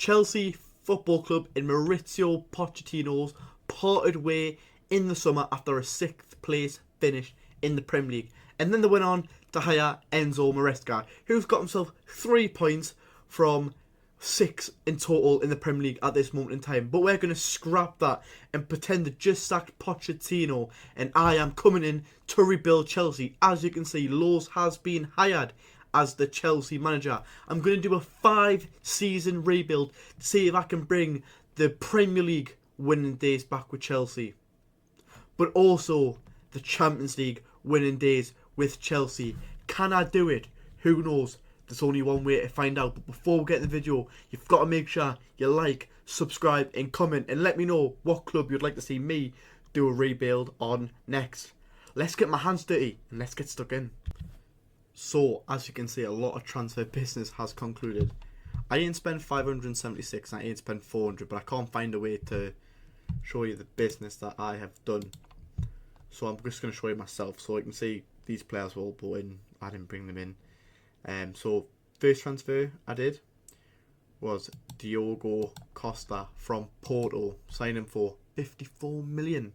Chelsea Football Club and Maurizio Pochettino's parted way in the summer after a 6th place finish in the Premier League. And then they went on to hire Enzo Maresca, who's got himself 3 points from 6 in total in the Premier League at this moment in time. But we're going to scrap that and pretend that just sacked Pochettino and I am coming in to rebuild Chelsea. As you can see, Lowe's has been hired as the Chelsea manager. I'm going to do a 5-season rebuild to see if I can bring the Premier League winning days back with Chelsea, but also the Champions League winning days with Chelsea. Can I do it? Who knows? There's only one way to find out. But before we get in the video, you've got to make sure you like, subscribe and comment and let me know what club you'd like to see me do a rebuild on next. Let's get my hands dirty and let's get stuck in. So, as you can see, a lot of transfer business has concluded. I ain't spent 576 and I ain't spent 400, but I can't find a way to show you the business that I have done. So I'm just going to show you myself. So you can see these players were all bought in. I didn't bring them in. So first transfer I did was Diogo Costa from Porto, signing for 54 million.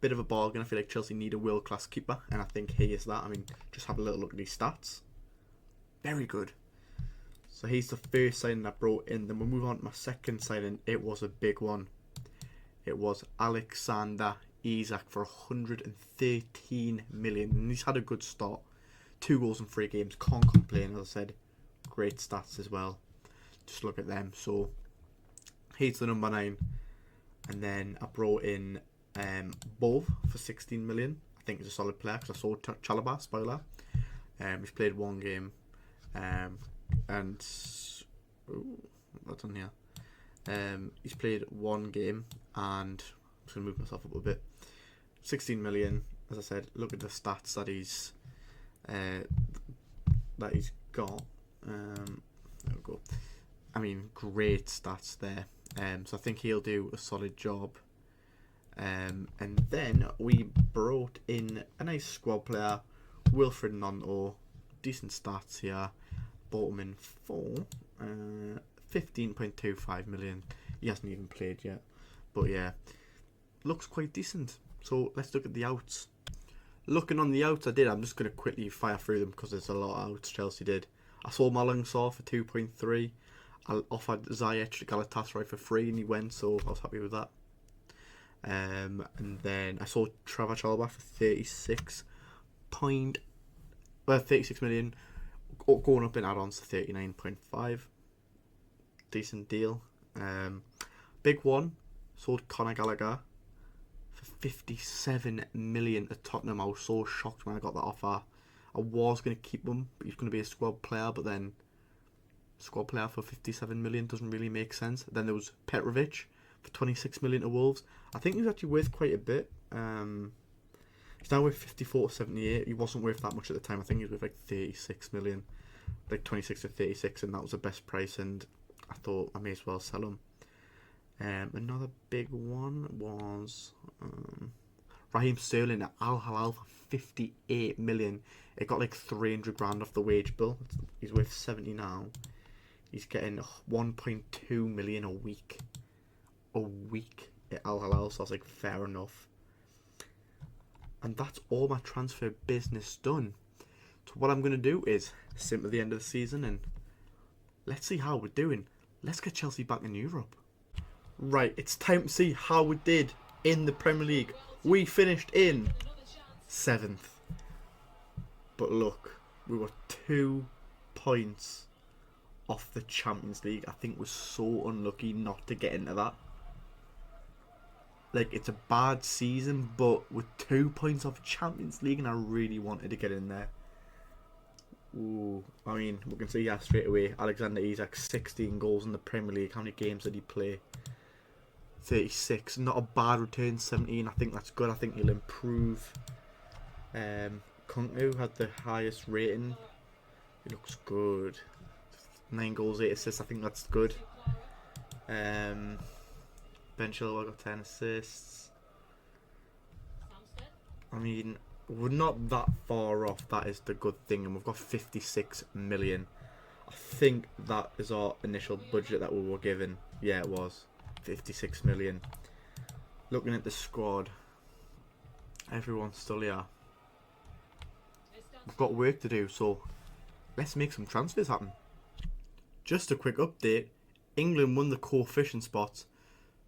Bit of a bargain. I feel like Chelsea need a world-class keeper, and I think he is that. I mean, just have a little look at these stats. Very good. So he's the first signing I brought in. Then we'll move on to my second signing. It was a big one. It was Alexander Isak for 113 million. And he's had a good start. 2 goals in 3 games. Can't complain, as I said. Great stats as well. Just look at them. So he's the number 9. And then I brought in Bove for 16 million. I think he's a solid player because I saw Chalobah, spoiler. He's played 1 game. And what's on here? He's played 1 game, and I'm just gonna move myself up a bit. 16 million, as I said. Look at the stats that he's got. There we go. I mean, great stats there. So I think he'll do a solid job. And then we brought in a nice squad player, Wilfred Nonto. Decent stats here. Bought him in for 15.25 million. He hasn't even played yet, but yeah, looks quite decent. So let's look at the outs. Looking on the outs, I'm just going to quickly fire through them because there's a lot of outs Chelsea did. I saw Malungsar for 2.3. I offered Ziyech to Galatasaray for 3 and he went, so I was happy with that. And then I saw Trevor Chalobah for 36 million, going up in add-ons to 39.5. Decent deal. Big one, sold Conor Gallagher for 57 million at Tottenham. I was so shocked when I got that offer. I was going to keep him, but he's going to be a squad player, but then squad player for 57 million doesn't really make sense. Then there was Petrovic for 26 million to Wolves. I think he's actually worth quite a bit. He's now worth 54 to 78. He wasn't worth that much at the time. I think he was worth like 36 million, like 26 to 36, and that was the best price. And I thought I may as well sell him. Another big one was Raheem Sterling at Al Hilal for 58 million. It got like 300 grand off the wage bill. He's worth 70 now. He's getting 1.2 million a week. At Al Hilal, so I was like, fair enough. And that's all my transfer business done. So what I'm going to do is sit at the end of the season and let's see how we're doing. Let's get Chelsea back in Europe. Right, it's time to see how we did in the Premier League. We finished in 7th. But look, we were 2 points off the Champions League. I think we're so unlucky not to get into that. Like, it's a bad season, but with 2 points off Champions League, and I really wanted to get in there. Ooh, I mean, we can see straight away. Alexander Isak, 16 goals in the Premier League. How many games did he play? 36. Not a bad return, 17. I think that's good. I think he'll improve. Kunku had the highest rating. He looks good. 9 goals, 8 assists. I think that's good. Ben Chilwell got 10 assists. I mean, we're not that far off. That is the good thing. And we've got 56 million. I think that is our initial budget that we were given. Yeah, it was 56 million. Looking at the squad, everyone's still here. We've got work to do, so let's make some transfers happen. Just a quick update. England won the coefficient spots,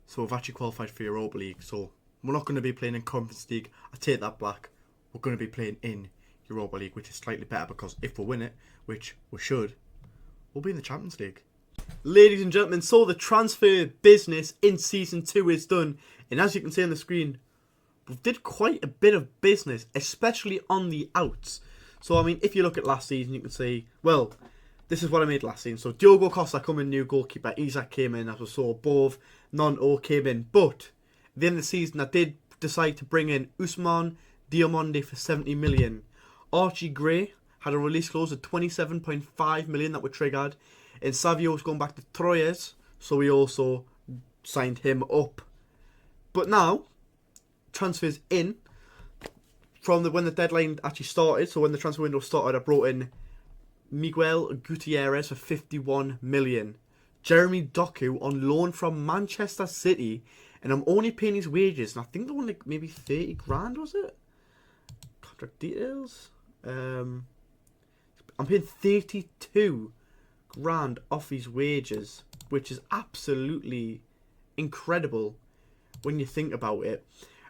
so we've actually qualified for Europa League. So we're not going to be playing in Conference League. I take that back. We're going to be playing in Europa League, which is slightly better because if we win it, which we should, we'll be in the Champions League. Ladies and gentlemen, so the transfer business in Season 2 is done. And as you can see on the screen, we did quite a bit of business, especially on the outs. So, I mean, if you look at last season, you can see, well, this is what I made last season. So, Diogo Costa come in, new goalkeeper. Isaac came in, as we saw above. Nonto came in. But, at the end of the season, I did decide to bring in Ousmane Diomande for 70 million. Archie Gray had a release clause of 27.5 million that were triggered. And Savio's going back to Troyes, so we also signed him up. But now, transfers in from when the deadline actually started. So when the transfer window started, I brought in Miguel Gutierrez for 51 million. Jeremy Doku on loan from Manchester City, and I'm only paying his wages. And I think they were like maybe 30 grand, was it? Contract details. I'm paying 32 grand off his wages, which is absolutely incredible when you think about it.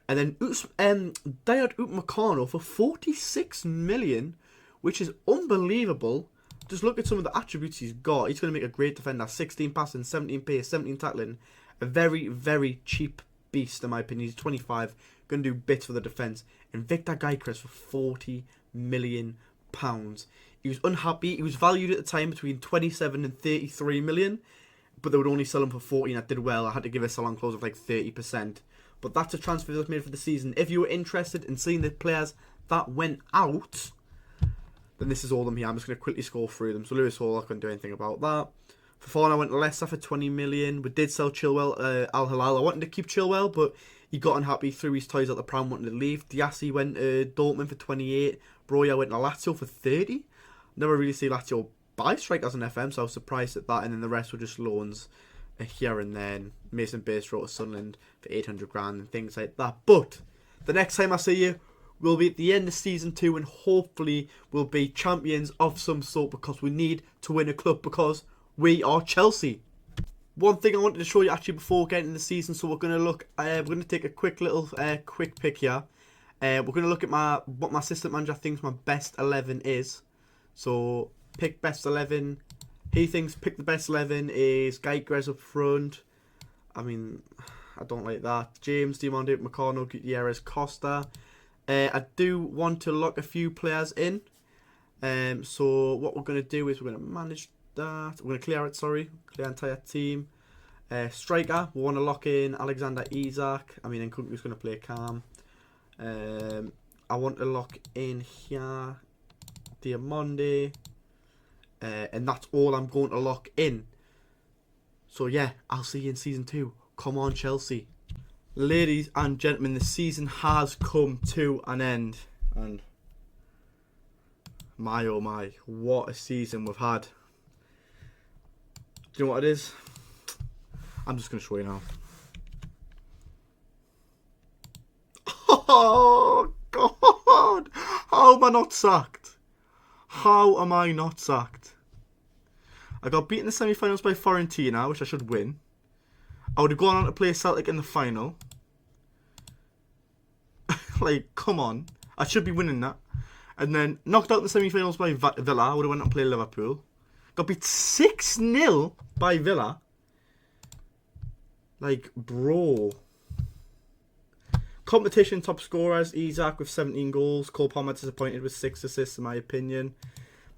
And then Dayot Upamecano for 46 million, which is unbelievable. Just look at some of the attributes he's got. He's going to make a great defender. 16 passing, 17 pace, 17 tackling. A very, very cheap beast in my opinion. He's 25, going to do bits for the defence. And Victor Gyökeres for 40 million pounds. He was unhappy. He was valued at the time between 27 and 33 million. But they would only sell him for 40 and I did well. I had to give a sell-on clause of like 30%. But that's a transfer that's made for the season. If you were interested in seeing the players that went out, then this is all of them here. I'm just going to quickly scroll through them. So Lewis Hall, I couldn't do anything about that. Fofana went to Leicester for 20 million. We did sell Chilwell, Al Hilal. I wanted to keep Chilwell, but he got unhappy, threw his toys at the pram, wanted to leave. Diassi went to Dortmund for 28. Broya went to Lazio for 30. Never really see Lazio buy strikers in FM, so I was surprised at that. And then the rest were just loans here and then. Mason Bastrode to Sunderland for 800 grand and things like that. But the next time I see you will be at the end of Season 2 and hopefully we'll be champions of some sort because we need to win a club because we are Chelsea. One thing I wanted to show you actually before getting into the season, so we're going to look, we're going to take a quick little quick pick here. We're going to look at what my assistant manager thinks my best 11 is. So pick best 11. He thinks pick the best 11 is Gyökeres up front. I mean, I don't like that. James, Diomande, Upamecano, Gutierrez, Costa. I do want to lock a few players in. So what we're going to do is we're going to manage that. We're going to clear it, clear the entire team. Striker, we want to lock in Alexander Isak. I mean, Nkunku's going to play calm. I want to lock in here Diomande. And that's all I'm going to lock in. So yeah, I'll see you in Season 2. Come on, Chelsea. Ladies and gentlemen, the season has come to an end. And my oh my, what a season we've had. Do you know what it is? I'm just going to show you now. Oh, God. How am I not sacked? How am I not sacked? I got beaten in the semi-finals by Fiorentina, which I should win. I would have gone on to play Celtic in the final. Like, come on. I should be winning that. And then knocked out in the semi-finals by Villa. I would have went on to play Liverpool. Got beat 6-0 by Villa. Like, bro. Competition top scorers. Isak with 17 goals. Cole Palmer disappointed with 6 assists in my opinion.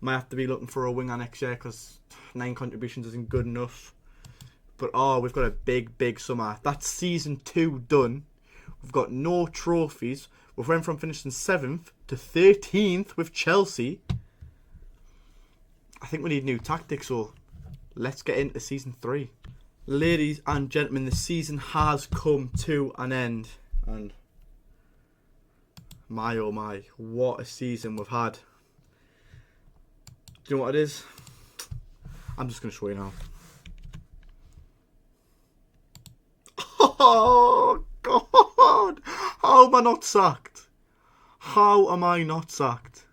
Might have to be looking for a winger next year because 9 contributions isn't good enough. But oh, we've got a big summer. That's Season 2 done. We've got no trophies. We went from finishing 7th to 13th with Chelsea. I think we need new tactics, so let's get into Season 3. Ladies and gentlemen, the season has come to an end. And my oh my, what a season we've had. Do you know what it is? I'm just going to show you now. Oh, God. How am I not sacked? How am I not sacked?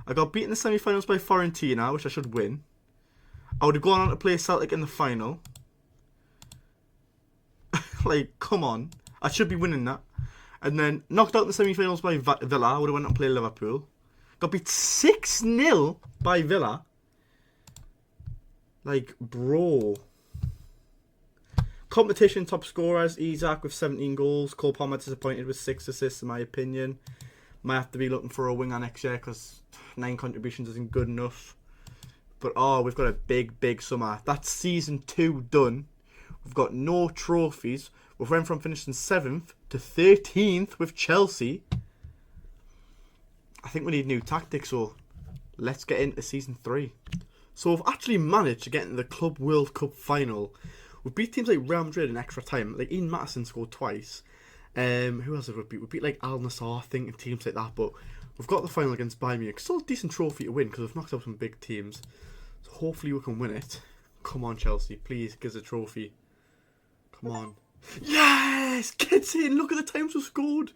I got beaten in the semi-finals by Fiorentina, which I should win. I would have gone on to play Celtic in the final. Like, come on. I should be winning that. And then knocked out in the semi-finals by Villa. I would have went on to play Liverpool. Got beat 6-0 by Villa. Like, bro. Competition top scorers, Isak with 17 goals. Cole Palmer disappointed with 6 assists in my opinion. Might have to be looking for a winger next year because 9 contributions isn't good enough. But we've got a big summer. That's season 2 done. We've got no trophies. We went from finishing 7th to 13th with Chelsea. I think we need new tactics, so let's get into season 3. So we've actually managed to get into the Club World Cup final. We've beat teams like Real Madrid in extra time. Like Ian Maddison scored twice. Who else have we beat? We beat like Al Nassr, I think, and teams like that. But we've got the final against Bayern Munich. Still a decent trophy to win because we've knocked out some big teams. So hopefully we can win it. Come on, Chelsea. Please give us a trophy. Come on. Yes! Gets in! Look at the times we've scored.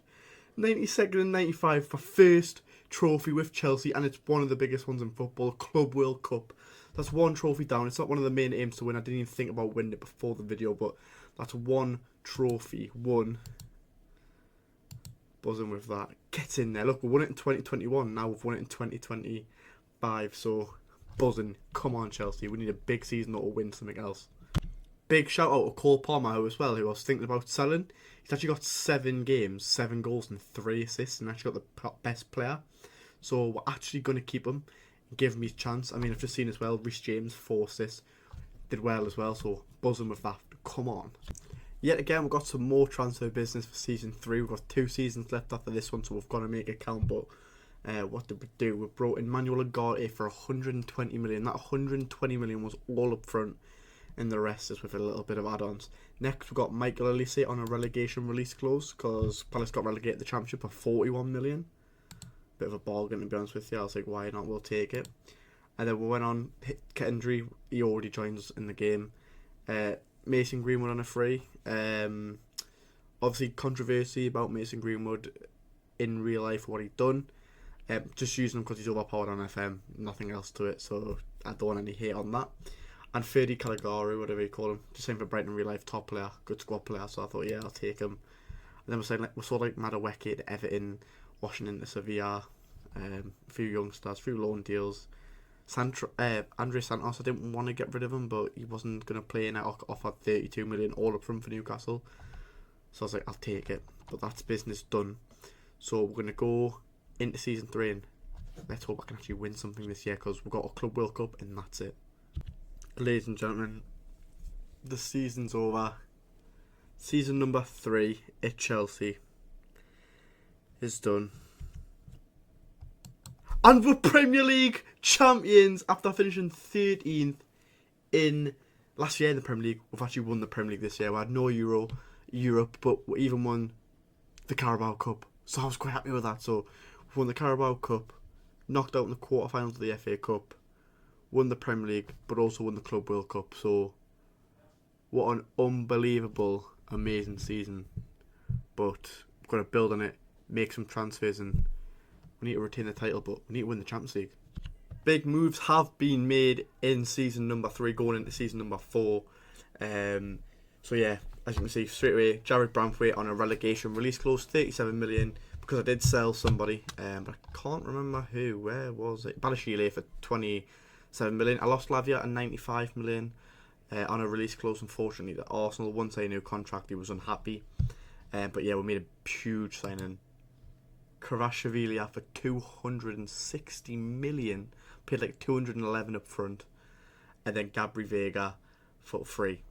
92nd and 95 for first trophy with Chelsea. And it's one of the biggest ones in football. Club World Cup. That's one trophy down. It's not one of the main aims to win. I didn't even think about winning it before the video. But that's one trophy. One. Buzzing with that. Get in there. Look, we won it in 2021. Now we've won it in 2025. So, buzzing. Come on, Chelsea. We need a big season to win something else. Big shout out to Cole Palmer as well, who I was thinking about selling. He's actually got 7 games, 7 goals and 3 assists, and actually got the best player. So we're actually going to keep him and give him his chance. I mean, I've just seen as well, Reece James, 4 assists, did well as well, so buzzing with that. Come on. Yet again, we've got some more transfer business for season 3. We've got 2 seasons left after this one, so we've got to make it count. But what did we do? We brought in Manuel Ugarte for 120 million. That 120 million was all up front, and the rest is with a little bit of add-ons. Next, we've got Michael Elise on a relegation release clause because Palace got relegated the Championship for 41 million. Bit of a bargain, to be honest with you. I was like, why not? We'll take it. And then we went on, hit Kendry. He already joins in the game. Mason Greenwood on a free. Obviously, controversy about Mason Greenwood in real life, what he'd done. Just using him because he's overpowered on FM. Nothing else to it, so I don't want any hate on that. And Ferdy Caligari, whatever you call him, just same for Brighton in real life, top player, good squad player. So I thought, yeah, I'll take him. And then we saw like Madueke to Everton, Washington to Sevilla, a few youngsters, a few loan deals. Andre Santos, I didn't want to get rid of him, but he wasn't going to play, and I offered 32 million all up front for Newcastle. So I was like, I'll take it. But that's business done. So we're going to go into season 3 and let's hope I can actually win something this year because we've got a Club World Cup and that's it. Ladies and gentlemen, the season's over. Season number 3 at Chelsea is done. And we're Premier League champions after finishing 13th in last year in the Premier League. We've actually won the Premier League this year. We had no Europe, but we even won the Carabao Cup. So I was quite happy with that. So we won the Carabao Cup, knocked out in the quarterfinals of the FA Cup, won the Premier League, but also won the Club World Cup. So what an unbelievable, amazing season. But we've got to build on it, make some transfers, and we need to retain the title, but we need to win the Champions League. Big moves have been made in season number 3, going into season number 4. So yeah, as you can see, straight away, Jared Branthwaite on a relegation release clause, 37 million, because I did sell somebody, but I can't remember who. Where was it? Balashile for 27 million. I lost Lavia at 95 million on a release clause. Unfortunately, the Arsenal, once a new contract, he was unhappy. But yeah, we made a huge signing. Kvaratskhelia for 260 million, paid like 211 up front, and then Gabri Vega for free.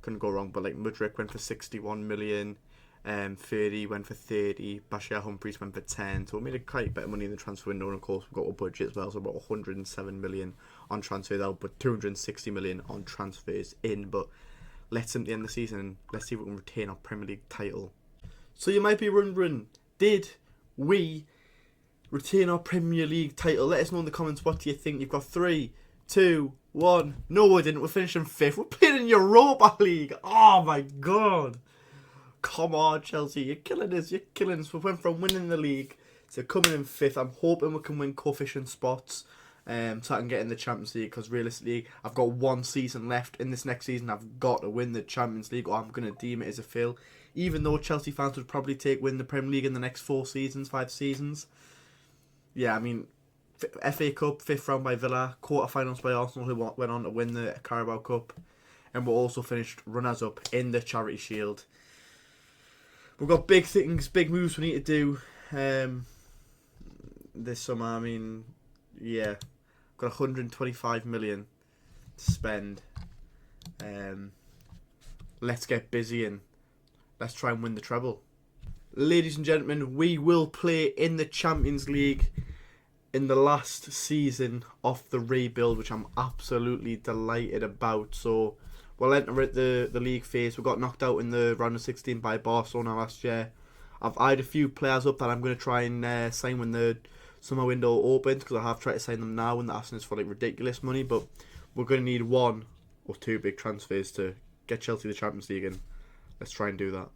Couldn't go wrong, but like Mudryk went for 61 million, 30 went for 30, Bashir Humphries went for 10, so we made a quite bit of money in the transfer window, and of course we've got a budget as well, so about 107 million on transfers out, but 260 million on transfers in. But let's at the end of the season, let's see if we can retain our Premier League title. So you might be wondering, did we retain our Premier League title? Let us know in the comments, what do you think? You've got 3, 2, 1. No, we didn't. We're finishing 5th. We're playing in Europa League. Oh my god. Come on, Chelsea. You're killing us. You're killing us. We went from winning the league to coming in 5th. I'm hoping we can win coefficient spots so I can get in the Champions League, because realistically, I've got 1 season left. In this next season, I've got to win the Champions League, or I'm going to deem it as a fail. Even though Chelsea fans would probably win the Premier League in the next 4 seasons, 5 seasons. Yeah, I mean, FA Cup, 5th round by Villa, quarterfinals by Arsenal, who went on to win the Carabao Cup, and we're also finished runners-up in the Charity Shield. We've got big things, big moves we need to do this summer. I mean, yeah, got 125 million to spend. Let's get busy and let's try and win the treble. Ladies and gentlemen, we will play in the Champions League in the last season of the rebuild, which I'm absolutely delighted about. So we'll enter the league phase. We got knocked out in the round of 16 by Barcelona last year. I've eyed a few players up that I'm going to try and sign when the summer window opens, because I have tried to sign them now and they're asking us for like ridiculous money. But we're going to need 1 or 2 big transfers to get Chelsea the Champions League, and let's try and do that.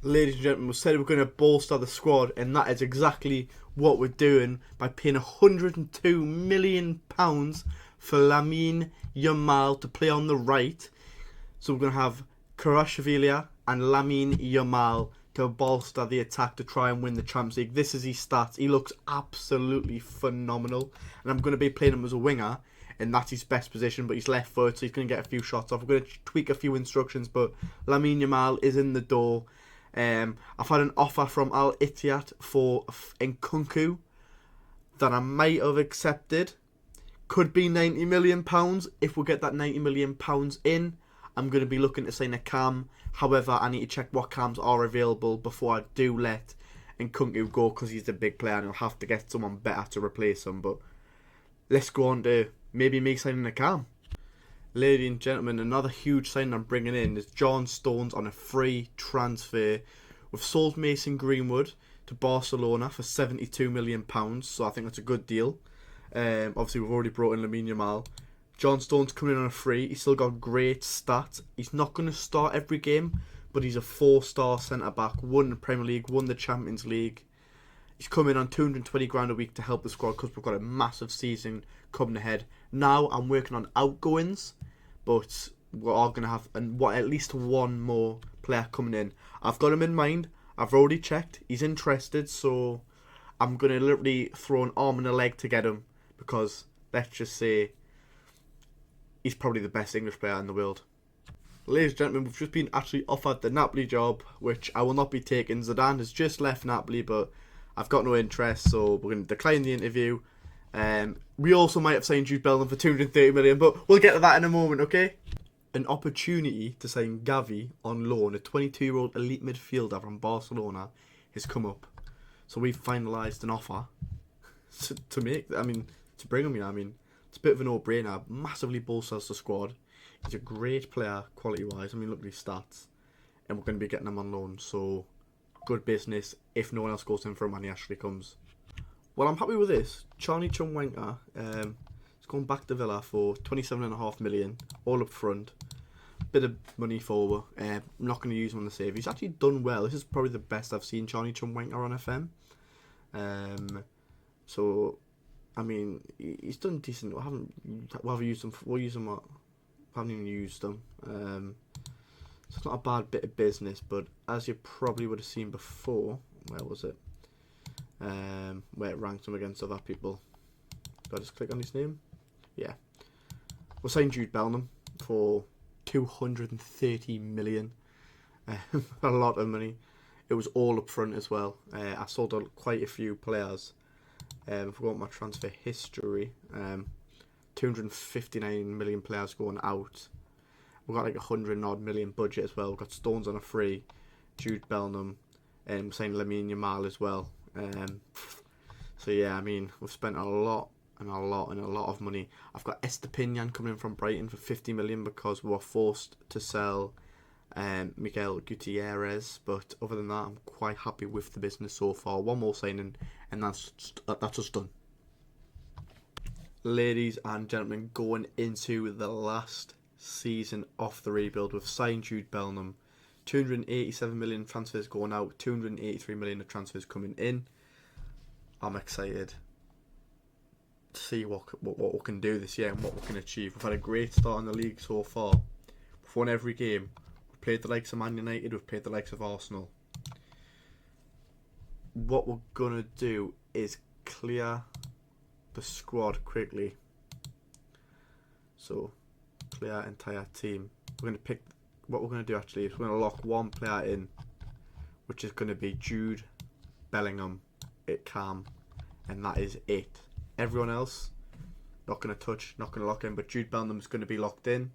Ladies and gentlemen, we said we're going to bolster the squad, and that is exactly what we're doing by paying £102 million for Lamine Yamal to play on the right. So we're going to have Kvaratskhelia and Lamine Yamal to bolster the attack to try and win the Champions League. This is his stats. He looks absolutely phenomenal, and I'm going to be playing him as a winger, and that's his best position, but he's left foot, so he's going to get a few shots off. We're going to tweak a few instructions, but Lamine Yamal is in the door. I've had an offer from Al Ittihad for Nkunku that I might have accepted. Could be £90 million. If we get that £90 million in, I'm going to be looking to sign a cam. However, I need to check what cams are available before I do let Nkunku go, because he's the big player and I'll have to get someone better to replace him. But let's go on to maybe me signing a cam. Ladies and gentlemen, another huge sign I'm bringing in is John Stones on a free transfer. We've sold Mason Greenwood to Barcelona for £72 million, so I think that's a good deal. Obviously, we've already brought in Lamine Yamal. John Stones coming in on a free. He's still got great stats. He's not going to start every game, but he's a 4-star centre-back, won the Premier League, won the Champions League. He's coming on 220 grand a week to help the squad, because we've got a massive season coming ahead. Now I'm working on outgoings, but we're all going to have at least 1 more player coming in. I've got him in mind. I've already checked. He's interested, so I'm going to literally throw an arm and a leg to get him, because let's just say he's probably the best English player in the world. Ladies and gentlemen, we've just been actually offered the Napoli job, which I will not be taking. Zidane has just left Napoli, but I've got no interest, so we're going to decline the interview. We also might have signed Jude Bellingham for £230 million, but we'll get to that in a moment, okay? An opportunity to sign Gavi on loan, a 22-year-old elite midfielder from Barcelona, has come up. So we've finalised an offer to bring him here. I mean, it's a bit of a no-brainer. Massively bolsters the squad. He's a great player, quality-wise. I mean, look at his stats. And we're going to be getting him on loan, so good business if no one else goes in for him when he actually comes. Well, I'm happy with this. Charlie Chumwenka is going back to Villa for £27.5 million, all up front. Bit of money forward. I'm not going to use him on the save. He's actually done well. This is probably the best I've seen Charlie Chumwenka on FM. So, I mean, he's done decent. We haven't used him. We'll use him. Haven't even used them. So it's not a bad bit of business, but as you probably would have seen before, where was it? Where it ranked him against other people. Did I just click on his name? Yeah. We'll sign Jude Bellingham for £230 million. A lot of money. It was all up front as well. I sold quite a few players. I forgot my transfer history. 259 million players going out. We've got like 100 odd million budget as well. We've got Stones on a free, Jude Bellingham, and we're saying Lamine Yamal as well. So yeah, I mean, we've spent a lot of money. I've got Estepinian coming in from Brighton for 50 million because we were forced to sell Miguel Gutierrez, but other than that, I'm quite happy with the business so far. 1 more signing, and that's us done. ladies and gentlemen, going into the last season of the rebuild. We've signed Jude Bellingham. 287 million transfers going out, 283 million of transfers coming in. I'm excited to see what we can do this year and what we can achieve. We've had a great start in the league so far. We've won every game. We've played the likes of Man United, we've played the likes of Arsenal. What we're going to do is clear the squad quickly. So, clear entire team. We're going to pick, what we're going to do actually is we're going to lock one player in, which is going to be Jude Bellingham at Cam, and that is it. Everyone else, not going to touch, not going to lock in, but Jude Bellingham's going to be locked in.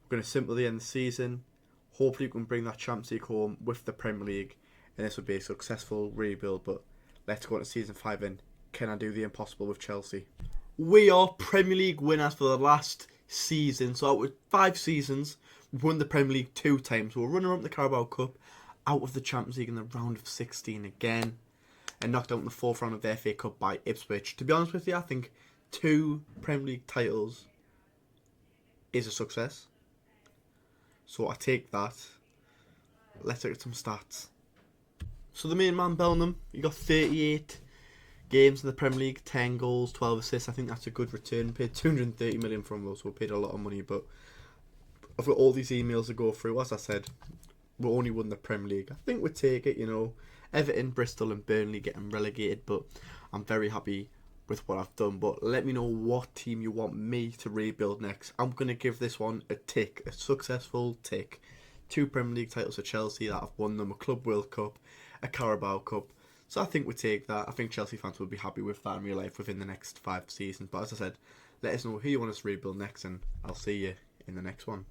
We're going to simply end the season. Hopefully we can bring that Champions League home with the Premier League, and this would be a successful rebuild. But let's go into season 5 and can I do the impossible with Chelsea? We are Premier League winners for the last season. So out of 5 seasons, we've won the Premier League 2 times. We're runner-up in the Carabao Cup, out of the Champions League in the round of 16 again, and knocked out in the 4th round of the FA Cup by Ipswich. To be honest with you, I think 2 Premier League titles is a success. So I take that. Let's look at some stats. So the main man, Bellingham, he got 38 games in the Premier League, 10 goals, 12 assists. I think that's a good return. Paid 230 million from those, so we paid a lot of money. But I've got all these emails to go through. As I said, we only won the Premier League. I think we take it, you know. Everton, Bristol and Burnley getting relegated, but I'm very happy with what I've done. But let me know what team you want me to rebuild next. I'm going to give this one a tick, a successful tick. 2 Premier League titles for Chelsea that have won them, a Club World Cup, a Carabao Cup. So I think we take that. I think Chelsea fans will be happy with that in real life within the next 5 seasons. But as I said, let us know who you want us to rebuild next, and I'll see you in the next one.